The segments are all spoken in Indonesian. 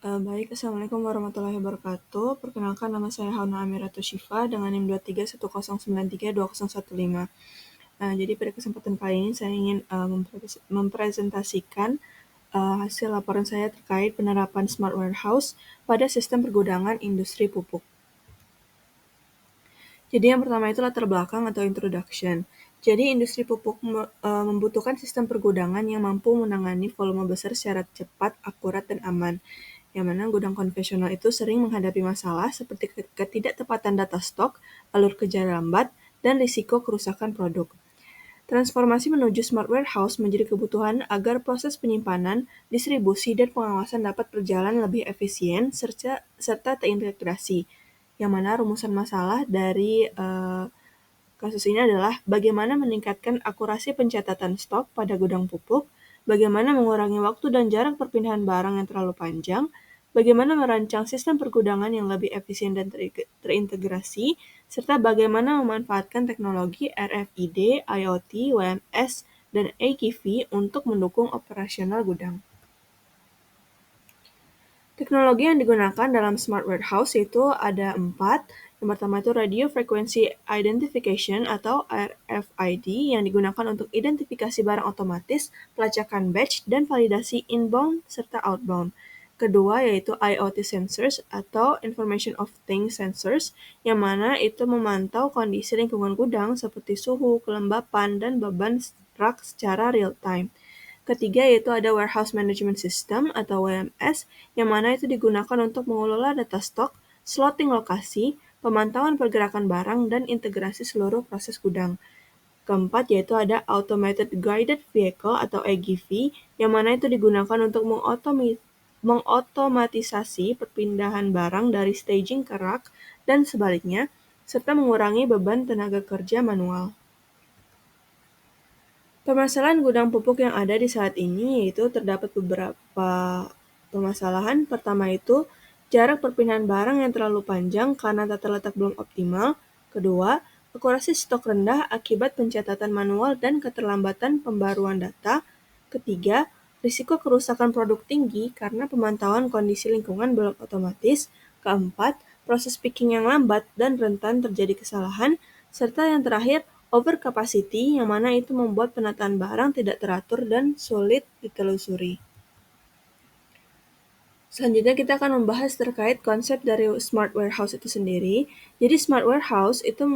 Baik, Assalamualaikum warahmatullahi wabarakatuh. Perkenalkan, nama saya Hauna Amiratul Syifa dengan NIM 23109320115. Jadi pada kesempatan kali ini saya ingin mempresentasikan hasil laporan saya terkait penerapan Smart Warehouse pada sistem pergudangan industri pupuk. Jadi yang pertama itu latar belakang atau introduction. Jadi industri pupuk membutuhkan sistem pergudangan yang mampu menangani volume besar secara cepat, akurat, dan aman. Yang mana gudang konvensional itu sering menghadapi masalah seperti ketidaktepatan data stok, alur kerja lambat, dan risiko kerusakan produk. Transformasi menuju Smart Warehouse menjadi kebutuhan agar proses penyimpanan, distribusi, dan pengawasan dapat berjalan lebih efisien serta terintegrasi. Yang mana rumusan masalah dari kasus ini adalah bagaimana meningkatkan akurasi pencatatan stok pada gudang pupuk, bagaimana mengurangi waktu dan jarak perpindahan barang yang terlalu panjang, bagaimana merancang sistem pergudangan yang lebih efisien dan terintegrasi, serta bagaimana memanfaatkan teknologi RFID, IoT, WMS, dan AGV untuk mendukung operasional gudang. Teknologi yang digunakan dalam Smart Warehouse itu ada 4. Yang pertama itu Radio Frequency Identification atau RFID yang digunakan untuk identifikasi barang otomatis, pelacakan batch, dan validasi inbound serta outbound. Kedua yaitu IoT Sensors atau Information of Things Sensors yang mana itu memantau kondisi lingkungan gudang seperti suhu, kelembapan, dan beban rak secara real time. Ketiga yaitu ada Warehouse Management System atau WMS, yang mana itu digunakan untuk mengelola data stok, slotting lokasi, pemantauan pergerakan barang, dan integrasi seluruh proses gudang. Keempat yaitu ada Automated Guided Vehicle atau AGV, yang mana itu digunakan untuk mengotomatisasi perpindahan barang dari staging ke rak dan sebaliknya, serta mengurangi beban tenaga kerja manual. Permasalahan gudang pupuk yang ada di saat ini yaitu terdapat beberapa permasalahan. Pertama itu, jarak perpindahan barang yang terlalu panjang karena tata letak belum optimal. Kedua, akurasi stok rendah akibat pencatatan manual dan keterlambatan pembaruan data. Ketiga, risiko kerusakan produk tinggi karena pemantauan kondisi lingkungan belum otomatis. Keempat, proses picking yang lambat dan rentan terjadi kesalahan. Serta yang terakhir, overcapacity yang mana itu membuat penataan barang tidak teratur dan sulit ditelusuri. Selanjutnya kita akan membahas terkait konsep dari Smart Warehouse itu sendiri. Jadi Smart Warehouse itu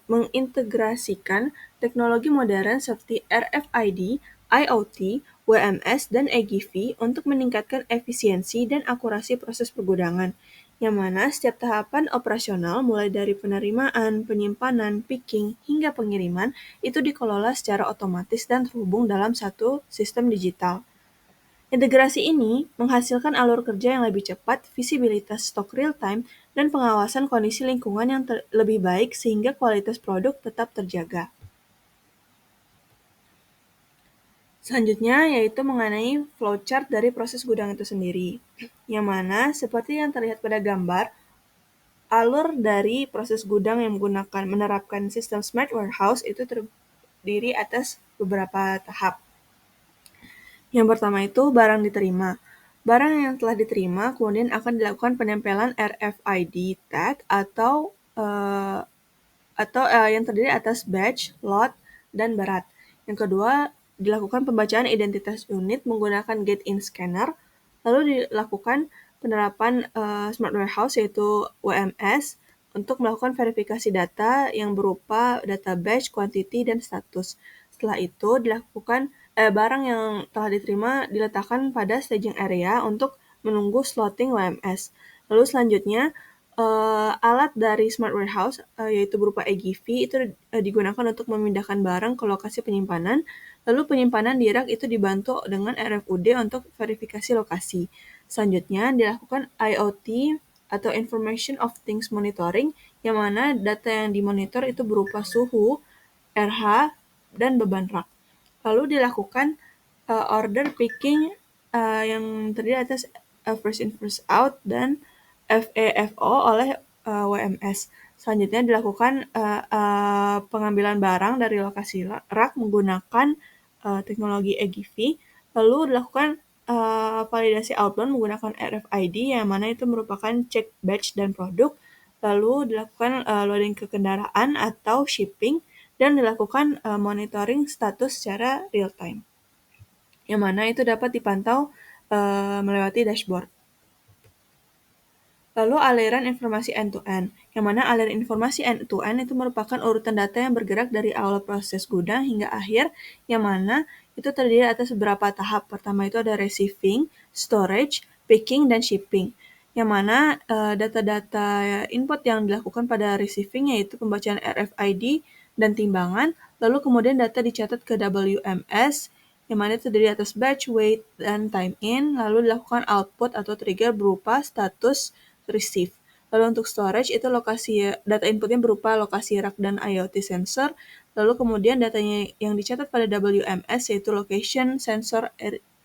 mengintegrasikan teknologi modern seperti RFID, IoT, WMS, dan AGV untuk meningkatkan efisiensi dan akurasi proses pergudangan, yang mana setiap tahapan operasional mulai dari penerimaan, penyimpanan, picking, hingga pengiriman itu dikelola secara otomatis dan terhubung dalam satu sistem digital. Integrasi ini menghasilkan alur kerja yang lebih cepat, visibilitas stok real-time, dan pengawasan kondisi lingkungan yang lebih baik sehingga kualitas produk tetap terjaga. Selanjutnya yaitu mengenai flowchart dari proses gudang itu sendiri, yang mana seperti yang terlihat pada gambar, alur dari proses gudang yang menerapkan sistem Smart Warehouse itu terdiri atas beberapa tahap. Yang pertama itu barang diterima. Barang yang telah diterima kemudian akan dilakukan penempelan RFID tag atau yang terdiri atas batch, lot, dan berat. Yang kedua, dilakukan pembacaan identitas unit menggunakan gate-in scanner. Lalu dilakukan penerapan Smart Warehouse yaitu WMS untuk melakukan verifikasi data yang berupa data batch, quantity, dan status. Setelah itu dilakukan barang yang telah diterima diletakkan pada staging area untuk menunggu slotting WMS. Lalu selanjutnya alat dari Smart Warehouse yaitu berupa AGV itu digunakan untuk memindahkan barang ke lokasi penyimpanan. Lalu penyimpanan di rak itu dibantu dengan RFID untuk verifikasi lokasi. Selanjutnya dilakukan IoT atau Information of Things Monitoring, yang mana data yang dimonitor itu berupa suhu, RH, dan beban rak. Lalu dilakukan order picking yang terdiri atas first in first out dan FEFO oleh WMS. Selanjutnya dilakukan pengambilan barang dari lokasi rak menggunakan teknologi AGV. Lalu dilakukan validasi outbound menggunakan RFID yang mana itu merupakan cek batch dan produk, lalu dilakukan loading ke kendaraan atau shipping, dan dilakukan monitoring status secara real time, yang mana itu dapat dipantau melewati dashboard. Lalu aliran informasi end-to-end, yang mana aliran informasi end-to-end itu merupakan urutan data yang bergerak dari awal proses gudang hingga akhir, yang mana itu terdiri atas beberapa tahap. Pertama itu ada receiving, storage, picking, dan shipping. Yang mana data-data input yang dilakukan pada receiving yaitu pembacaan RFID dan timbangan, lalu kemudian data dicatat ke WMS, yang mana terdiri atas batch, weight, dan time in, lalu dilakukan output atau trigger berupa status receive. Lalu untuk storage itu data inputnya berupa lokasi rak dan IoT sensor. Lalu kemudian datanya yang dicatat pada WMS yaitu location, sensor,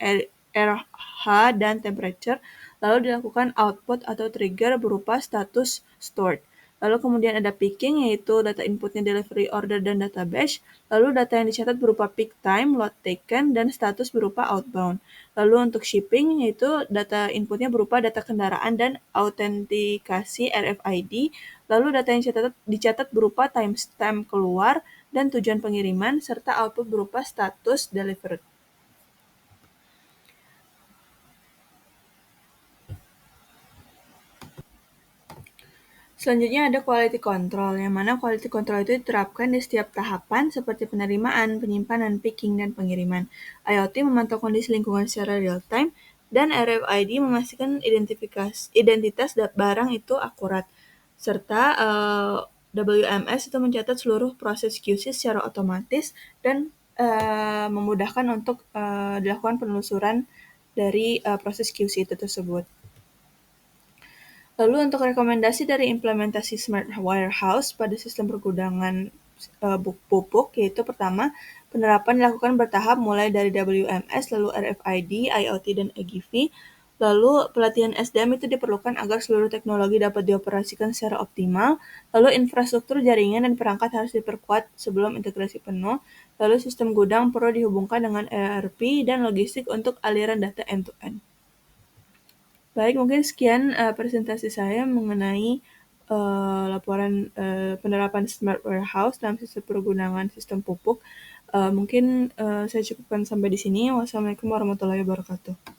RH, dan temperature. Lalu dilakukan output atau trigger berupa status stored. Lalu kemudian ada picking yaitu data inputnya delivery order dan data batch. Lalu data yang dicatat berupa peak time, load taken, dan status berupa outbound. Lalu untuk shipping yaitu data inputnya berupa data kendaraan dan autentikasi RFID. Lalu data yang dicatat berupa timestamp keluar dan tujuan pengiriman, serta output berupa status delivered. Selanjutnya ada quality control, yang mana quality control itu diterapkan di setiap tahapan seperti penerimaan, penyimpanan, picking, dan pengiriman. IoT memantau kondisi lingkungan secara real time, dan RFID memastikan identitas barang itu akurat. Serta WMS itu mencatat seluruh proses QC secara otomatis dan memudahkan untuk dilakukan penelusuran dari proses QC itu tersebut. Lalu untuk rekomendasi dari implementasi Smart Warehouse pada sistem pergudangan pupuk, yaitu pertama, penerapan dilakukan bertahap mulai dari WMS, lalu RFID, IoT, dan EGV. Lalu pelatihan SDM itu diperlukan agar seluruh teknologi dapat dioperasikan secara optimal. Lalu infrastruktur jaringan dan perangkat harus diperkuat sebelum integrasi penuh. Lalu sistem gudang perlu dihubungkan dengan ERP dan logistik untuk aliran data end-to-end. Baik, mungkin sekian presentasi saya mengenai laporan penerapan Smart Warehouse dalam sistem pergudangan sistem pupuk. Mungkin saya cukupkan sampai di sini. Wassalamualaikum warahmatullahi wabarakatuh.